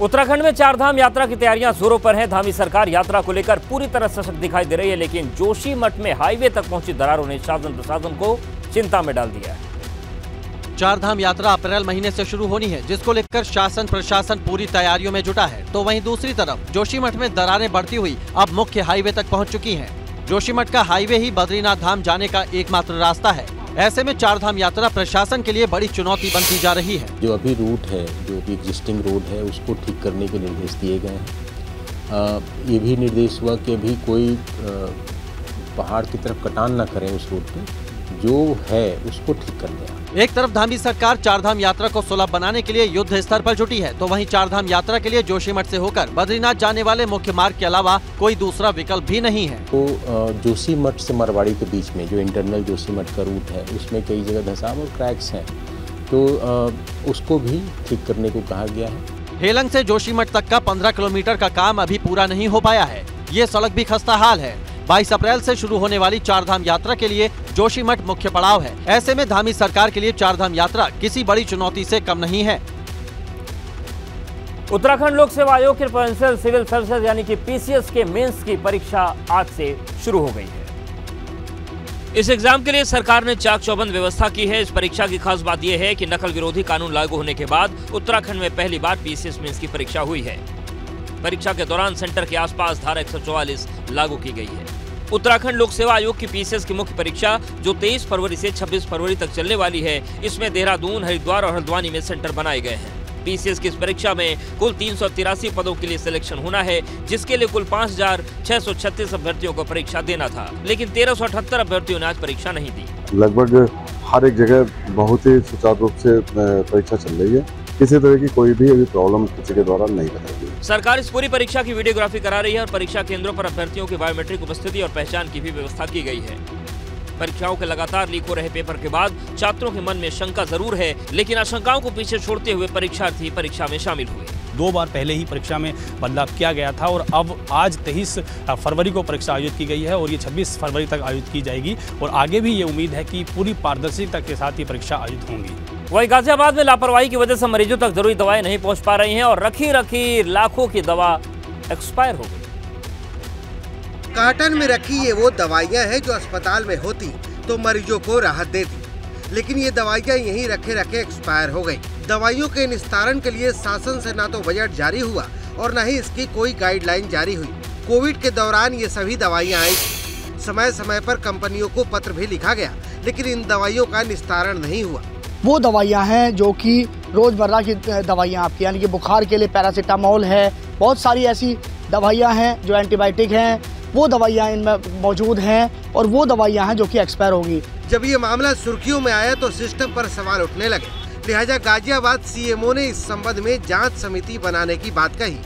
उत्तराखंड में चारधाम यात्रा की तैयारियां जोरों पर हैं। धामी सरकार यात्रा को लेकर पूरी तरह सशक्त दिखाई दे रही है, लेकिन जोशीमठ में हाईवे तक पहुंची दरारों ने शासन प्रशासन को चिंता में डाल दिया है। चारधाम यात्रा अप्रैल महीने से शुरू होनी है, जिसको लेकर शासन प्रशासन पूरी तैयारियों में जुटा है। तो वहीं दूसरी तरफ जोशीमठ में दरारें बढ़ती हुई अब मुख्य हाईवे तक पहुँच चुकी है। जोशीमठ का हाईवे ही बद्रीनाथ धाम जाने का एकमात्र रास्ता है। ऐसे में चारधाम यात्रा प्रशासन के लिए बड़ी चुनौती बनती जा रही है। जो अभी रूट है, जो भी एग्जिस्टिंग रोड है, उसको ठीक करने के निर्देश दिए गए हैं। ये भी निर्देश हुआ कि अभी कोई पहाड़ की तरफ कटान न करें उस रोड पे, जो है उसको ठीक कर दें। एक तरफ धामी सरकार चारधाम यात्रा को सुलभ बनाने के लिए युद्ध स्तर पर जुटी है, तो वहीं चारधाम यात्रा के लिए जोशीमठ से होकर बद्रीनाथ जाने वाले मुख्य मार्ग के अलावा कोई दूसरा विकल्प भी नहीं है। तो जोशीमठ से मरवाड़ी के बीच में जो इंटरनल जोशीमठ का रूट है, उसमें कई जगह धंसाव और क्रैक्स हैं, तो उसको भी ठीक करने को कहा गया है। हेलंग से जोशीमठ तक का 15 किलोमीटर का काम अभी पूरा नहीं हो पाया है। ये सड़क भी खस्ता हाल है। 22 अप्रैल से शुरू होने वाली चारधाम यात्रा के लिए जोशीमठ मुख्य पड़ाव है। ऐसे में धामी सरकार के लिए चारधाम यात्रा किसी बड़ी चुनौती से कम नहीं है। उत्तराखंड लोक सेवा आयोग के प्रोविंशियल सिविल सर्विसेज यानी कि पीसीएस के मेंस की परीक्षा आज से शुरू हो गई है। इस एग्जाम के लिए सरकार ने चाक चौबंद व्यवस्था की है। इस परीक्षा की खास बात यह है कि नकल विरोधी कानून लागू होने के बाद उत्तराखंड में पहली बार पीसीएस मेंस की परीक्षा हुई है। परीक्षा के दौरान सेंटर के आसपास धारा 144 लागू की गई है। उत्तराखंड लोक सेवा आयोग की पीसीएस की मुख्य परीक्षा जो 23 फरवरी से 26 फरवरी तक चलने वाली है, इसमें देहरादून, हरिद्वार और हल्द्वानी में सेंटर बनाए गए हैं। पीसीएस की इस परीक्षा में कुल 383 पदों के लिए सिलेक्शन होना है, जिसके लिए कुल 5636 अभ्यर्थियों को परीक्षा देना था, लेकिन 1378 अभ्यर्थियों ने आज परीक्षा नहीं दी। लगभग हर एक जगह बहुत ही सुचारू रूप से परीक्षा चल रही है। किसी तरह की कोई भी अभी प्रॉब्लम किसी के द्वारा नहीं बताई गई। सरकार इस पूरी परीक्षा की वीडियोग्राफी करा रही है और परीक्षा केंद्रों पर अभ्यर्थियों की बायोमेट्रिक उपस्थिति और पहचान की भी व्यवस्था की गई है। परीक्षाओं के लगातार लीक हो रहे पेपर के बाद छात्रों के मन में शंका जरूर है, लेकिन आशंकाओं को पीछे छोड़ते हुए परीक्षार्थी परीक्षा में शामिल हुए। 2 बार पहले ही परीक्षा में बदलाव किया गया था और अब आज 23 फरवरी को परीक्षा आयोजित की गई है और ये 26 फरवरी तक आयोजित की जाएगी और आगे भी ये उम्मीद है कि पूरी पारदर्शिता के साथ ये परीक्षा आयोजित होंगी। वहीं गाजियाबाद में लापरवाही की वजह से मरीजों तक जरूरी दवाएं नहीं पहुंच पा रही हैं और रखी लाखों की दवा एक्सपायर हो गई। कार्टन में रखी ये वो दवाइयां हैं जो अस्पताल में होती तो मरीजों को राहत देती, लेकिन ये दवाइयां यहीं रखे एक्सपायर हो गई। दवाइयों के निस्तारण के लिए शासन से ना तो बजट जारी हुआ और न ही इसकी कोई गाइडलाइन जारी हुई। कोविड के दौरान ये सभी दवाइयां आई, समय समय पर कंपनियों को पत्र भी लिखा गया, लेकिन इन दवाइयों का निस्तारण नहीं हुआ। वो दवाइयां हैं जो कि रोजमर्रा की दवाइयां आपकी, यानी कि बुखार के लिए पैरासीटामोल है, बहुत सारी ऐसी दवाइयां हैं जो एंटीबायोटिक हैं, वो दवाइयां इनमें मौजूद हैं और वो दवाइयां हैं जो कि एक्सपायर होगी। जब ये मामला सुर्खियों में आया तो सिस्टम पर सवाल उठने लगे, लिहाजा गाजियाबाद सीएमओ ने इस संबंध में जांच समिति बनाने की बात कही।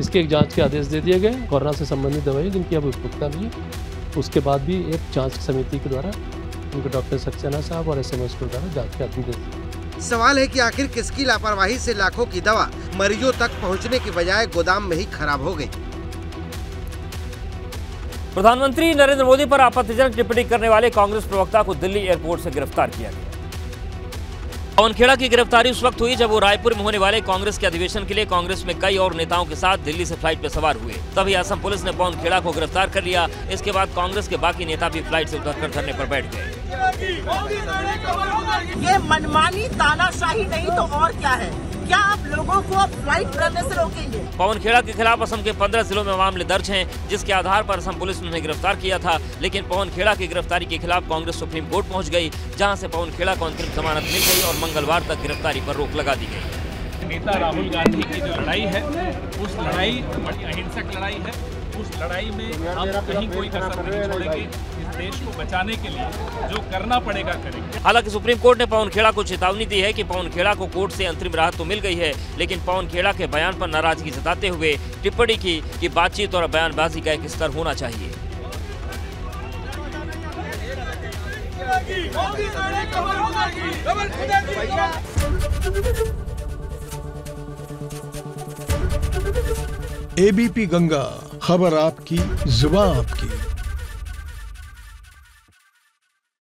इसके एक जांच के आदेश दे दिए गए। कोरोना से संबंधित दवाई जिनकी अब उपयुक्तता नहीं है, उसके बाद भी एक जांच समिति के द्वारा उनके डॉक्टर सक्सेना साहब और एसएमओ के द्वारा जांच के आदेश दिए। सवाल है कि आखिर किसकी लापरवाही से लाखों की दवा मरीजों तक पहुंचने की बजाय गोदाम में ही खराब हो गई। प्रधानमंत्री नरेंद्र मोदी पर आपत्तिजनक टिप्पणी करने वाले कांग्रेस प्रवक्ता को दिल्ली एयरपोर्ट से गिरफ्तार किया गया। पवन खेड़ा की गिरफ्तारी उस वक्त हुई जब वो रायपुर में होने वाले कांग्रेस के अधिवेशन के लिए कांग्रेस में कई और नेताओं के साथ दिल्ली से फ्लाइट पर सवार हुए। तभी असम पुलिस ने पवन खेड़ा को गिरफ्तार कर लिया। इसके बाद कांग्रेस के बाकी नेता भी फ्लाइट से उतरकर धरने पर बैठ गए। ये मनमानी तानाशाही नहीं तो और क्या है? क्या आप लोगों को अब फ्लाइट करने से रोकेंगे? पवन खेड़ा के खिलाफ असम के 15 जिलों में मामले दर्ज हैं, जिसके आधार पर असम पुलिस ने उन्हें गिरफ्तार किया था। लेकिन पवन खेड़ा की गिरफ्तारी के खिलाफ कांग्रेस सुप्रीम कोर्ट पहुंच गई, जहां से पवन खेड़ा को अंतरिम जमानत मिल गई और मंगलवार तक गिरफ्तारी पर रोक लगा दी गई। नेता राहुल गांधी की जो लड़ाई है, उस लड़ाई बड़ी अहिंसक लड़ाई है। उस लड़ाई में हम कहीं कोई कसर नहीं छोड़ेंगे। इस देश को बचाने के लिए जो करना पड़ेगा करेंगे। हालांकि सुप्रीम कोर्ट ने पवन खेड़ा को चेतावनी दी है कि पवन खेड़ा को कोर्ट से अंतरिम राहत तो मिल गई है, लेकिन पवन खेड़ा के बयान पर नाराजगी जताते हुए टिप्पणी की कि बातचीत और बयानबाजी का एक स्तर होना चाहिए। एबीपी गंगा, खबर आपकी, जुबान आपकी।